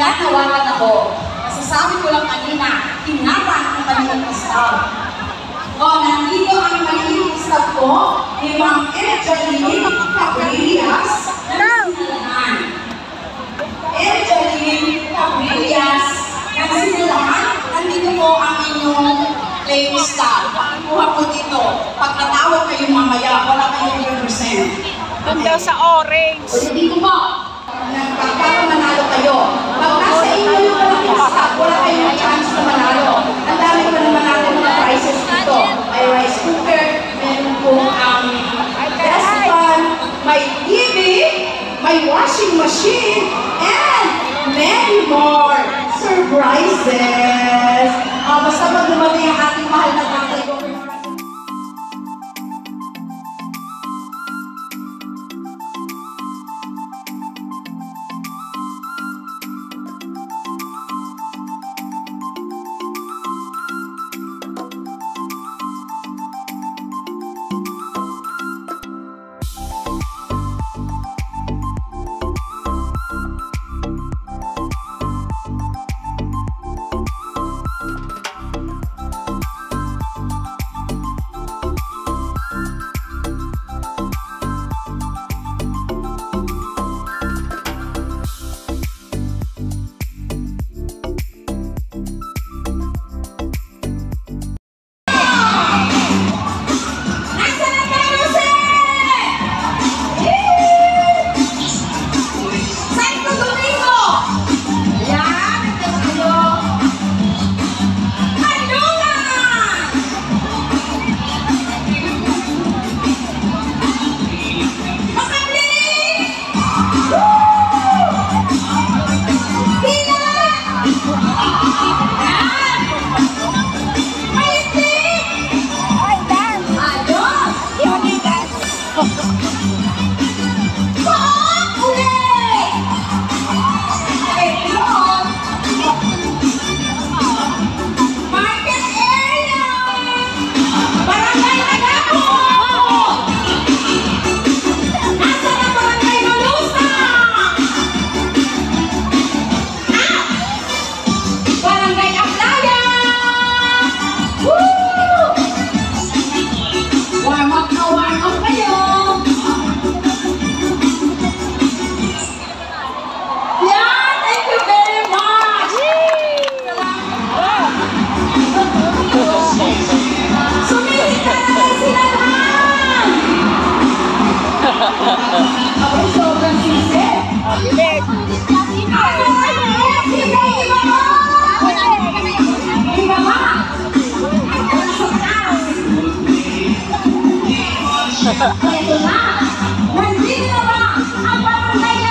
Nananawagan ako. Masasabi ko lang kanina, tinapa ang kanilang staff. Nandito ang maliit staff ko ni Ma'am Erjaline Cabrillas ng Sinalahan. Erjaline Cabrillas ng Sinalahan, nandito po ang inyong claim staff. Pakikuha po dito. Pag natawag kayo mamaya, wala kayong represent. Doon daw sa orange. O dito po, pagkakamanalo kayo. Pag nasa inyo yung walang staff, wala kayong chance na manalo. Ang dami pa naman natin mga prizes dito. May rice cooker, meron pong gas pan, may TV, may washing machine, and many more surprises. Basta pag dumating ang ating mahal na tatay ko. Ito na! Nandito na ba ang barangay